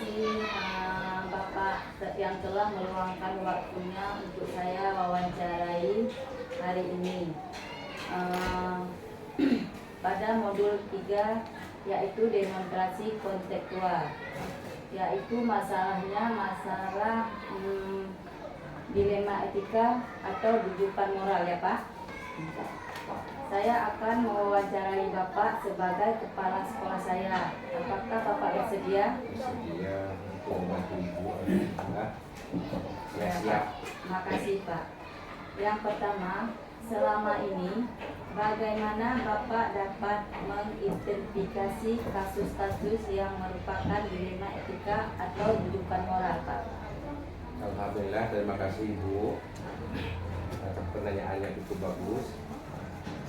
kasih Bapak yang telah meluangkan waktunya untuk saya wawancarai hari ini. Pada modul 3 yaitu demonstrasi konseptual, yaitu masalahnya masalah dilema etika atau rujukan moral ya Pak. Saya akan mewawancarai Bapak sebagai kepala sekolah saya. Apakah Bapak bersedia? Bersedia untuk membantu Ibu. Ya, Siap. Makasih Pak. Yang pertama, selama ini bagaimana Bapak dapat mengidentifikasi kasus-kasus yang merupakan dilema etika atau rujukan moral Pak? Alhamdulillah, terima kasih Ibu atas pertanyaannya cukup bagus.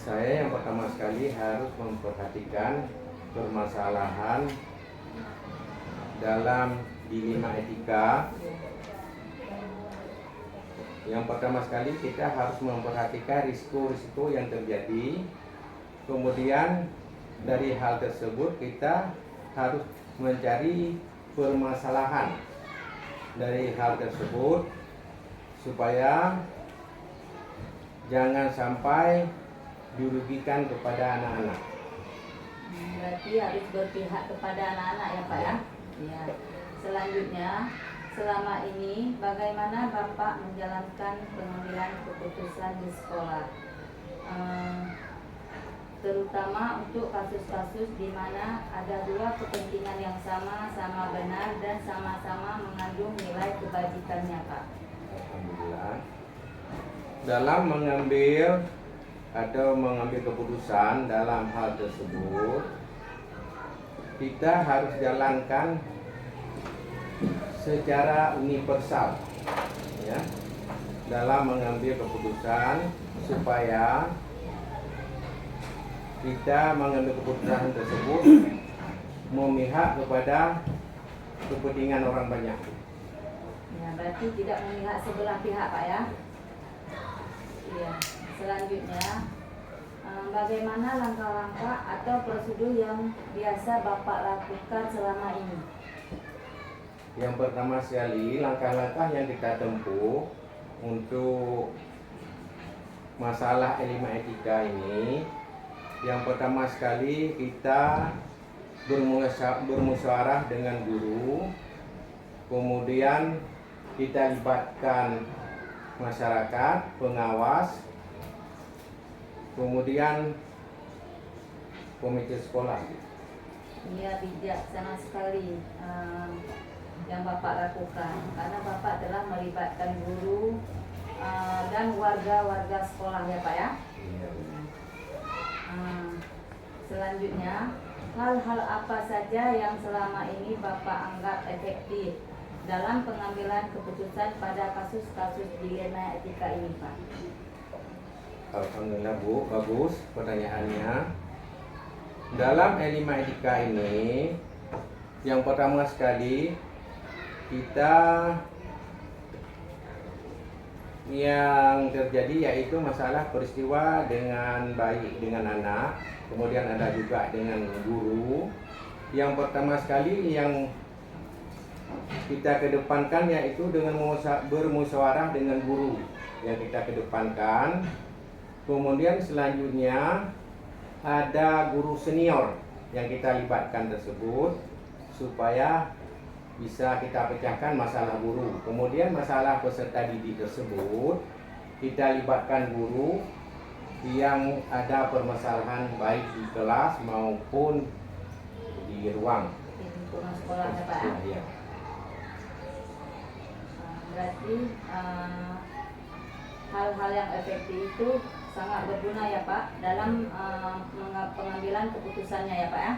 Saya yang pertama sekali harus memperhatikan permasalahan dalam dilema etika. Yang pertama sekali kita harus memperhatikan risiko-risiko yang terjadi. Kemudian dari hal tersebut kita harus mencari permasalahan dari hal tersebut supaya jangan sampai dirugikan kepada anak-anak. Berarti harus berpihak kepada anak-anak ya Pak ya? Iya. Selanjutnya, selama ini bagaimana Bapak menjalankan pengambilan keputusan di sekolah? Terutama untuk kasus-kasus di mana ada dua kepentingan yang sama-sama benar dan sama-sama mengandung nilai kebajikannya Pak. Alhamdulillah. Dalam mengambil keputusan dalam hal tersebut, kita harus jalankan secara universal ya, dalam mengambil keputusan supaya kita mengambil keputusan tersebut memihak kepada kepentingan orang banyak. Ya, berarti tidak memihak sebelah pihak Pak ya? Iya. Selanjutnya, bagaimana langkah-langkah atau prosedur yang biasa Bapak lakukan selama ini? Yang pertama sekali, langkah-langkah yang kita tempuh untuk masalah dilema etika ini, yang pertama sekali kita bermusyawarah dengan guru, kemudian kita libatkan masyarakat, pengawas, kemudian komite sekolah. Iya, bijaksana sekali yang Bapak lakukan, karena Bapak telah melibatkan guru dan warga-warga sekolah ya Pak ya. Iya. Selanjutnya, hal-hal apa saja yang selama ini Bapak anggap efektif dalam pengambilan keputusan pada kasus-kasus dilema etika ini Pak? Alhamdulillah Bu, bagus pertanyaannya. Dalam dilema etika ini, yang pertama sekali kita yang terjadi yaitu masalah peristiwa dengan baik dengan anak, kemudian ada juga dengan guru. Yang pertama sekali yang kita kedepankan yaitu dengan bermusyawarah dengan guru yang kita kedepankan. Kemudian selanjutnya ada guru senior yang kita libatkan tersebut supaya bisa kita pecahkan masalah guru. Kemudian masalah peserta didik tersebut kita libatkan guru yang ada permasalahan baik di kelas maupun di ruang Di lingkungan sekolah ya Pak ya? Ya. Berarti hal-hal yang efektif itu sangat berguna ya Pak dalam pengambilan keputusannya ya Pak ya.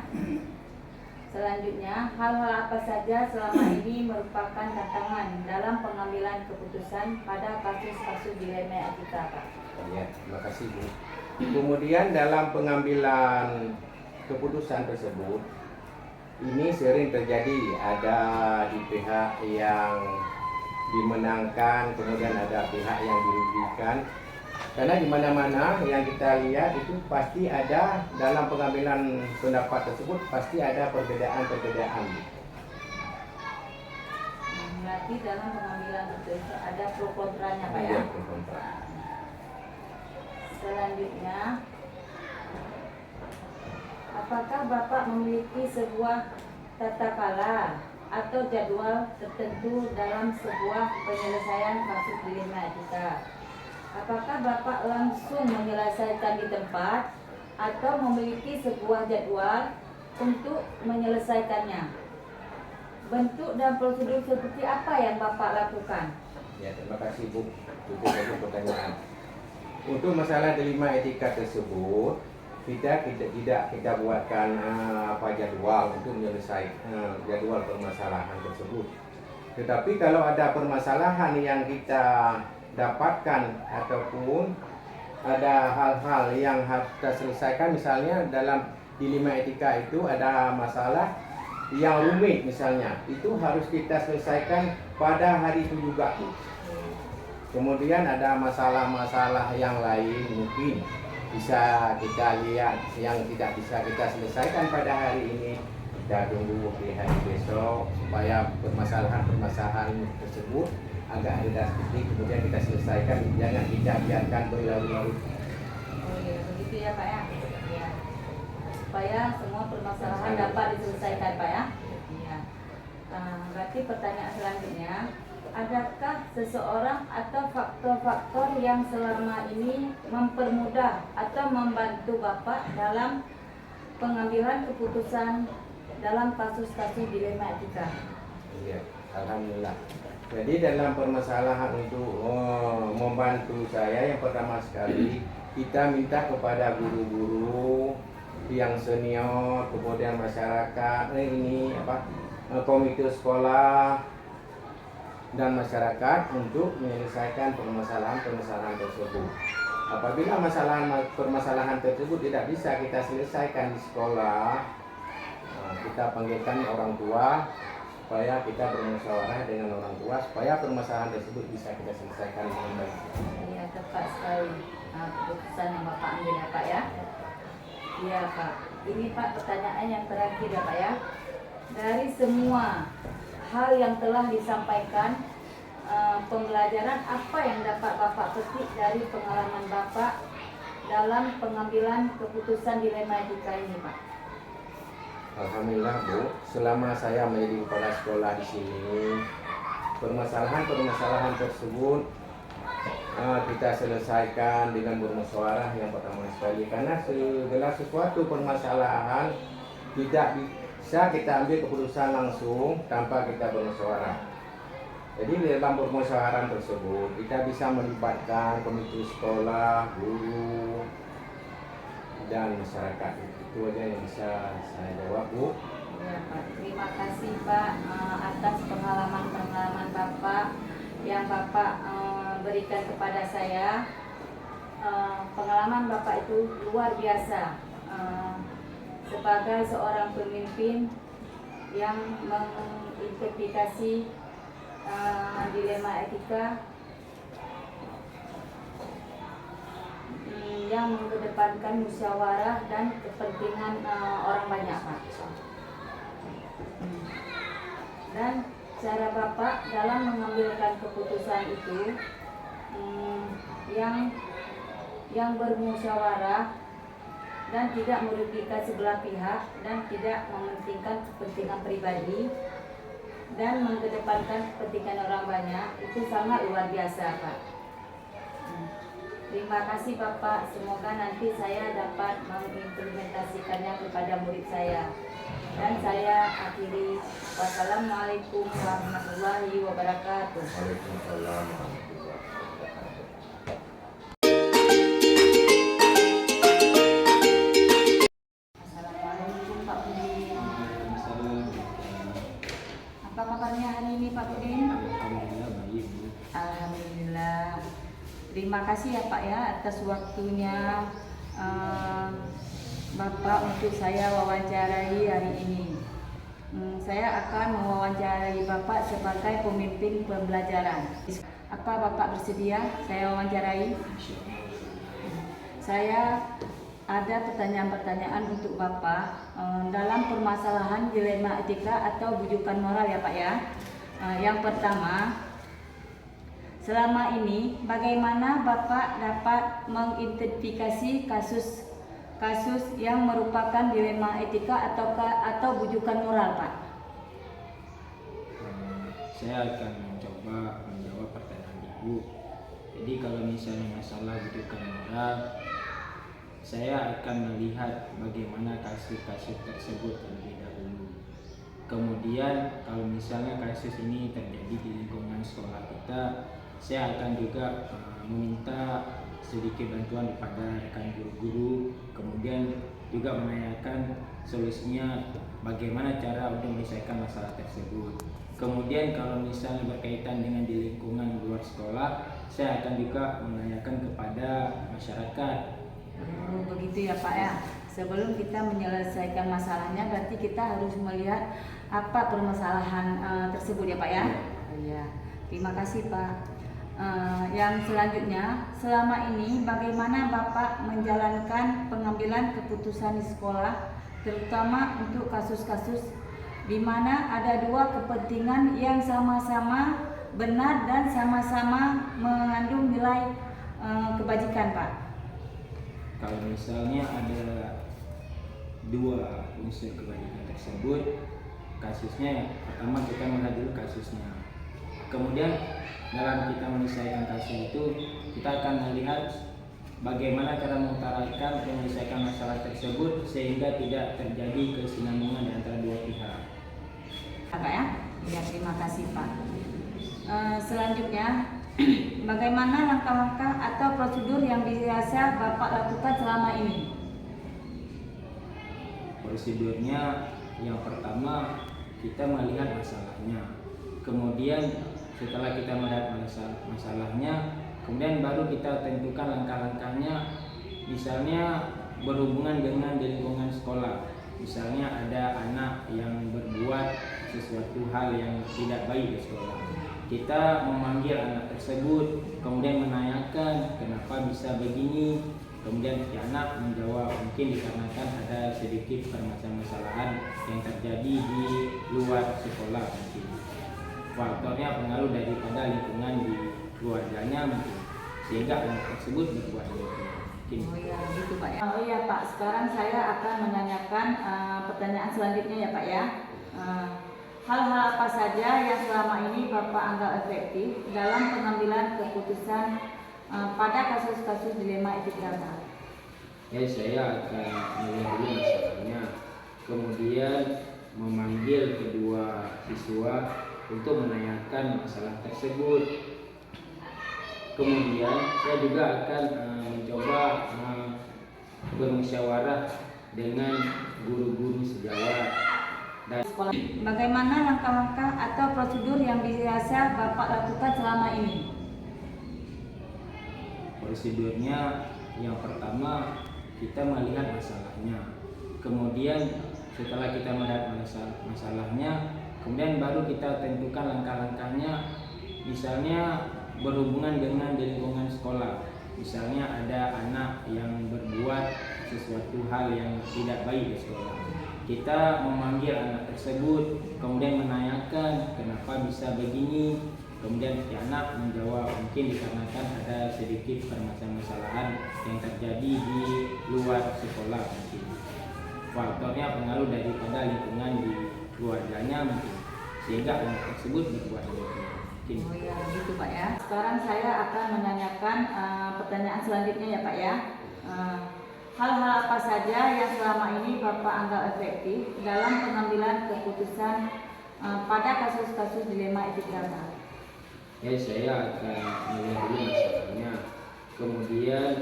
Selanjutnya, hal-hal apa saja selama ini merupakan tantangan dalam pengambilan keputusan pada kasus-kasus dilema etika Pak? Ya, terima kasih Bu. Kemudian dalam pengambilan keputusan tersebut, ini sering terjadi ada di pihak yang dimenangkan, kemudian ada pihak yang dirugikan. Karena di mana-mana yang kita lihat itu pasti ada dalam pengambilan pendapat tersebut pasti ada perbedaan-perbedaan. berarti dalam pengambilan itu ada pro kontranya Pak ya. Iya, pro kontra. Selanjutnya, apakah Bapak memiliki sebuah tata cara atau jadwal tertentu dalam sebuah penyelesaian kasus dilema etika? Apakah Bapak langsung menyelesaikan di tempat atau memiliki sebuah jadwal untuk menyelesaikannya? Bentuk dan prosedur seperti apa yang Bapak lakukan? Ya, terima kasih Bu. Itu satu pertanyaan. Untuk masalah dilema etika tersebut, kita tidak buatkan jadwal untuk menyelesaikan jadwal permasalahan tersebut. Tetapi kalau ada permasalahan yang kita dapatkan ataupun ada hal-hal yang harus kita selesaikan, misalnya dalam dilema etika itu ada masalah yang rumit misalnya, itu harus kita selesaikan pada hari itu juga. Kemudian ada masalah-masalah yang lain mungkin bisa kita lihat yang tidak bisa kita selesaikan pada hari ini, kita tunggu di hari besok supaya permasalahan tersebut agak reda sedikit, kemudian kita selesaikan, jangan kita biarkan berlarut-larut. Oh iya, begitu ya Pak ya. Ya. Supaya semua permasalahan dapat diselesaikan Pak ya. Iya. Berarti pertanyaan selanjutnya, adakah seseorang atau faktor-faktor yang selama ini mempermudah atau membantu Bapak dalam pengambilan keputusan dalam kasus-kasus dilema etika? Iya, alhamdulillah. Jadi dalam permasalahan untuk membantu saya, yang pertama sekali kita minta kepada guru-guru yang senior, kemudian masyarakat, komite sekolah dan masyarakat untuk menyelesaikan permasalahan tersebut. Apabila permasalahan tersebut tidak bisa kita selesaikan di sekolah, kita panggilkan orang tua supaya kita bermusyawarah dengan orang tua supaya permasalahan tersebut bisa kita selesaikan dengan baik. Iya, tepat sekali keputusan yang Bapak ambil ya Pak ya. Iya Pak. Ini Pak pertanyaan yang terakhir ya Pak ya. Dari semua hal yang telah disampaikan, pembelajaran apa yang dapat Bapak petik dari pengalaman Bapak dalam pengambilan keputusan dilema etika ini Pak? Alhamdulillah Bu, selama saya menjadi kepala sekolah di sini, permasalahan tersebut kita selesaikan dengan bermusyawarah yang pertama sekali, karena segala sesuatu permasalahan tidak bisa kita ambil keputusan langsung tanpa kita bermusyawarah. Jadi dalam permusyawarah tersebut kita bisa melibatkan komite sekolah, guru, dan masyarakat. Itu aja yang bisa saya jawab Bu. Ya Pak, terima kasih Pak atas pengalaman Bapak yang Bapak berikan kepada saya. Pengalaman Bapak itu luar biasa sebagai seorang pemimpin yang menginterpretasi dilema etika, yang mengedepankan musyawarah dan kepentingan orang banyak Pak. Dan cara Bapak dalam mengambilkan keputusan itu yang bermusyawarah dan tidak merugikan sebelah pihak dan tidak mementingkan kepentingan pribadi dan mengedepankan kepentingan orang banyak, itu sangat luar biasa Pak. Terima kasih Bapak, semoga nanti saya dapat mengimplementasikannya kepada murid saya. Dan saya akhiri, wassalamualaikum warahmatullahi wabarakatuh. Waalaikumsalam. Assalamualaikum Pak Budin. Apa kabarnya hari ini Pak Budin? Alhamdulillah baik Bu. Alhamdulillah. Terima kasih ya Pak ya atas waktunya Bapak untuk saya wawancarai hari ini. Saya akan mewawancarai Bapak sebagai pemimpin pembelajaran. Apa Bapak bersedia saya wawancarai? Saya ada pertanyaan-pertanyaan untuk Bapak dalam permasalahan dilema etika atau bujukan moral ya Pak ya. Yang pertama, selama ini bagaimana Bapak dapat mengidentifikasi kasus yang merupakan dilema etika atau bujukan moral, Pak? Saya akan mencoba menjawab pertanyaan Ibu. Jadi kalau misalnya masalah bujukan moral, saya akan melihat bagaimana kasus-kasus tersebut terlebih dahulu. Kemudian kalau misalnya kasus ini terjadi di lingkungan sekolah kita, saya akan juga meminta sedikit bantuan kepada rekan guru-guru, kemudian juga menanyakan solusinya bagaimana cara untuk menyelesaikan masalah tersebut. Kemudian kalau misalnya berkaitan dengan di lingkungan luar sekolah, saya akan juga menanyakan kepada masyarakat. Begitu ya Pak ya. Sebelum kita menyelesaikan masalahnya, berarti kita harus melihat apa permasalahan tersebut ya Pak ya. Iya. Terima kasih Pak. Yang selanjutnya, selama ini bagaimana Bapak menjalankan pengambilan keputusan di sekolah, terutama untuk kasus-kasus di mana ada dua kepentingan yang sama-sama benar dan sama-sama mengandung nilai kebajikan Pak? Kalau misalnya ada dua unsur kebajikan tersebut, kasusnya yang pertama kita melihat dulu kasusnya. Kemudian dalam kita menyelesaikan kasus itu, kita akan melihat bagaimana cara mengutarakan dan menyelesaikan masalah tersebut sehingga tidak terjadi kesinambungan di antara dua pihak. Pak ya? Ya, terima kasih Pak. Selanjutnya, bagaimana langkah-langkah atau prosedur yang biasa Bapak lakukan selama ini? Prosedurnya yang pertama kita melihat masalahnya. Kemudian setelah kita melihat masalahnya, kemudian baru kita tentukan langkah-langkahnya. Misalnya berhubungan dengan di lingkungan sekolah. Misalnya ada anak yang berbuat sesuatu hal yang tidak baik di sekolah. Kita memanggil anak tersebut, kemudian menanyakan kenapa bisa begini. Kemudian si anak menjawab mungkin dikarenakan ada sedikit permasalahan yang terjadi di luar sekolah mungkin. Faktornya pengaruh daripada lingkungan di keluarganya mungkin, sehingga anak tersebut berbuat begitu. Oh ya, gitu Pak ya. Oh iya Pak, sekarang saya akan menanyakan pertanyaan selanjutnya ya Pak ya. Hal-hal apa saja yang selama ini Bapak anggap efektif dalam pengambilan keputusan pada kasus-kasus dilema etika Pak? Ya, saya akan melihat dulu masalahnya, kemudian memanggil kedua siswa untuk menanyakan masalah tersebut. Kemudian saya juga akan mencoba bermusyawarah dengan guru-guru sejawat dan Sekolah. Bagaimana langkah-langkah atau prosedur yang biasa Bapak lakukan selama ini? prosedurnya yang pertama kita melihat masalahnya. Kemudian setelah kita melihat masalahnya, kemudian baru kita tentukan langkah-langkahnya. Misalnya berhubungan dengan di lingkungan sekolah. Misalnya ada anak yang berbuat sesuatu hal yang tidak baik di sekolah. Kita memanggil anak tersebut, kemudian menanyakan kenapa bisa begini. Kemudian si anak menjawab mungkin dikarenakan ada sedikit permasalahan yang terjadi di luar sekolah mungkin. Faktornya pengaruh daripada lingkungan di keluarganya mungkin, sehingga anak tersebut berbuat begitu. Oh ya, gitu Pak ya. Sekarang saya akan menanyakan pertanyaan selanjutnya ya Pak ya. Hal-hal apa saja yang selama ini Bapak anggap efektif dalam pengambilan keputusan pada kasus-kasus dilema etika Pak? Ya, saya akan melihat dulu masalahnya, kemudian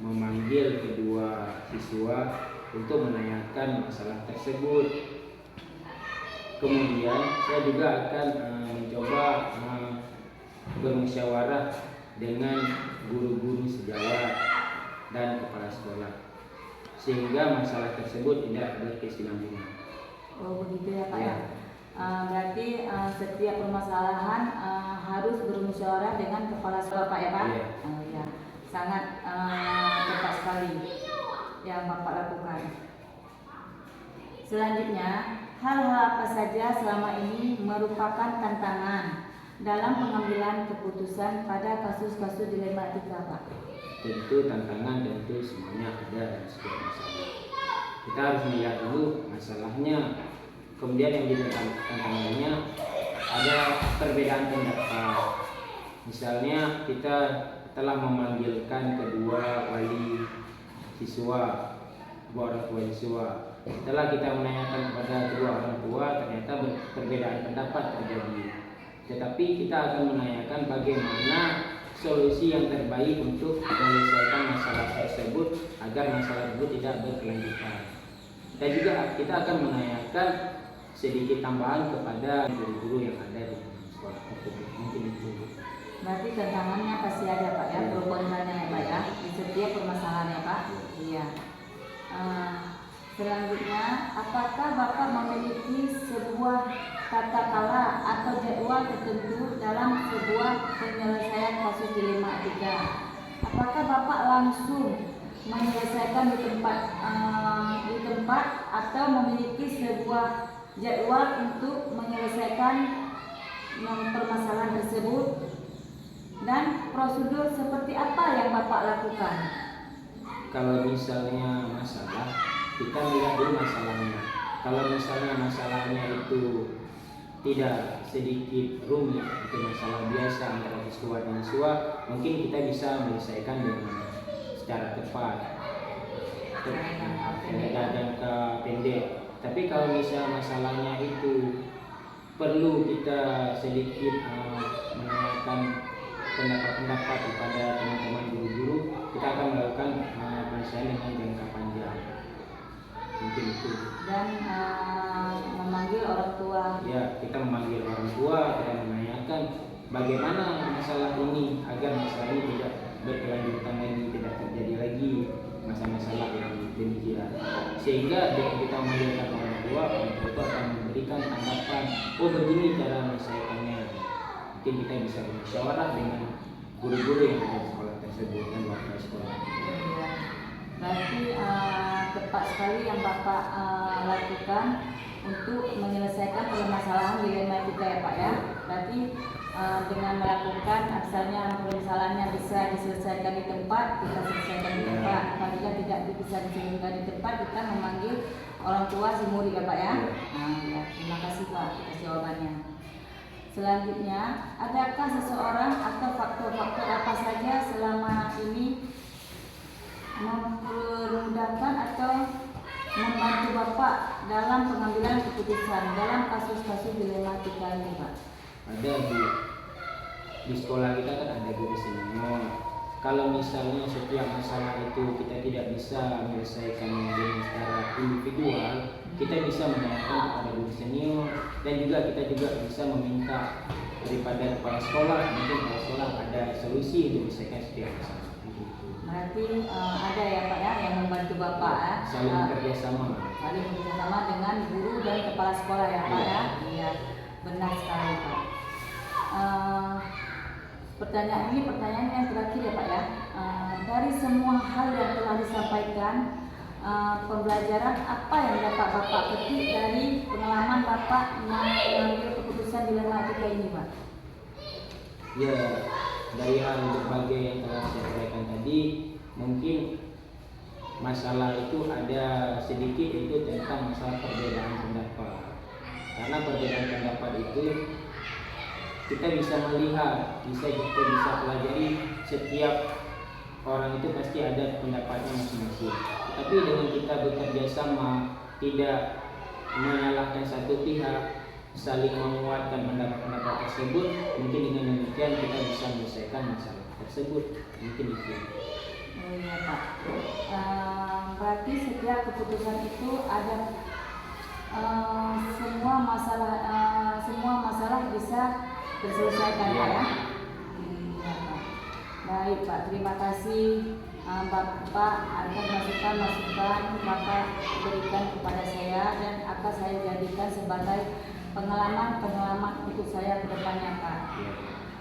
memanggil kedua siswa untuk menanyakan masalah tersebut. Kemudian saya juga akan mencoba bermusyawarah dengan guru-guru sejawat dan kepala sekolah, sehingga masalah tersebut tidak berkesinambungan. Oh begitu ya Pak ya. Berarti setiap permasalahan harus bermusyawarah dengan kepala sekolah Pak ya Pak? Iya. Oh ya, sangat tepat sekali yang Bapak lakukan. Selanjutnya, hal-hal apa saja selama ini merupakan tantangan dalam pengambilan keputusan pada kasus-kasus dilematika, Pak? Tentu tantangan tentu semuanya ada dalam setiap masalah. Kita harus melihat dulu masalahnya, kemudian yang jadi tantangannya ada perbedaan pendapat. Misalnya kita telah memanggilkan kedua wali siswa, dua orang tua siswa. Setelah kita menanyakan kepada kedua orang tua, ternyata perbedaan pendapat terjadi. Tetapi kita akan menanyakan bagaimana solusi yang terbaik untuk menyelesaikan masalah tersebut agar masalah tersebut tidak berkelanjutan. Dan juga kita akan menanyakan sedikit tambahan kepada guru-guru yang ada di sekolah tersebut. Mungkin itu. Berarti tantangannya pasti ada, Pak ya, pro kontranya ya, Pak ya, di setiap permasalahannya, Pak. Iya. Selanjutnya, apakah Bapak memiliki sebuah tata kala atau jadwal tertentu dalam sebuah penyelesaian kasus dilematika? Apakah Bapak langsung menyelesaikan di tempat atau memiliki sebuah jadwal untuk menyelesaikan permasalahan tersebut? Dan prosedur seperti apa yang Bapak lakukan? Kalau misalnya masalah, kita lihat dulu masalahnya. Kalau misalnya masalahnya itu tidak sedikit rumit, itu masalah biasa antara siswa dan siswa, mungkin kita bisa menyelesaikan dengan secara tepat, jangka pendek. Tapi kalau misalnya masalahnya itu perlu kita sedikit menanyakan pendapat kepada teman-teman guru-guru, kita akan melakukan penyelesaian dengan jangka panjang. Mungkin itu. Dan memanggil orang tua. Ya, kita memanggil orang tua dan menanyakan bagaimana masalah ini agar masalah ini tidak berkelanjutan lagi, tidak terjadi lagi masalah-masalah yang demikian. Sehingga dengan kita memanggilkan orang tua akan memberikan tanggapan, oh begini cara menyelesaikannya. Mungkin kita bisa bermusyawarah dengan guru-guru yang ada di sekolah tersebut dan wakil sekolah. Berarti tepat sekali yang Bapak lakukan untuk menyelesaikan permasalahan dilematika ya, Pak ya. Berarti dengan melakukan misalnya permasalahannya bisa diselesaikan di tempat, kita selesaikan di tempat. Apabila tidak bisa diselesaikan di tempat, kita memanggil orang tua si murid ya, Pak ya. Ya, terima kasih Pak atas jawabannya. Selanjutnya, adakah seseorang atau faktor-faktor apa saja selama ini mempermudahkan atau membantu Bapak dalam pengambilan keputusan dalam kasus-kasus dilematika ini, Pak? Ada di sekolah kita kan ada guru senior. Kalau misalnya setiap masalah itu kita tidak bisa menyelesaikan dengan secara individual, kita bisa menanyakan kepada guru senior dan juga kita juga bisa meminta daripada kepala sekolah, mungkin kepala sekolah ada solusi untuk menyelesaikan setiap masalah. Berarti ada ya Pak ya yang membantu Bapak ya? Saling kerjasama. Saling kerjasama dengan guru dan kepala sekolah ya Pak ya? Iya, benar sekali Pak. Pertanyaan yang terakhir ya Pak ya. Dari semua hal yang telah disampaikan, pembelajaran apa yang dapat Bapak petik dari pengalaman Bapak mengambil keputusan dilematika ini Pak? Ya, dari hal berbagai yang telah saya sampaikan tadi, mungkin masalah itu ada sedikit itu tentang masalah perbedaan pendapat. Karena perbedaan pendapat itu kita bisa melihat, kita bisa pelajari setiap orang itu pasti ada pendapatnya masing-masing. Tapi dengan kita bekerja sama, tidak menyalahkan satu pihak, saling menguatkan pendapat-pendapat tersebut, mungkin dengan demikian kita bisa menyelesaikan masalah tersebut. Mungkin itu. Oh iya Pak. Berarti setiap keputusan itu ada semua masalah bisa terselesaikan Pak ya. Iya Pak. Baik Pak, terima kasih Bapak atas masukan-masukan Bapak berikan kepada saya dan akan saya jadikan sebagai pengalaman untuk saya ke depannya Pak.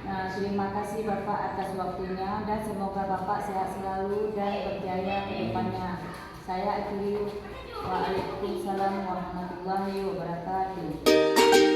Nah, terima kasih Bapak atas waktunya dan semoga Bapak sehat selalu dan berjaya ke depannya. Saya akhiri. Waalaikumsalam warahmatullahi wabarakatuh.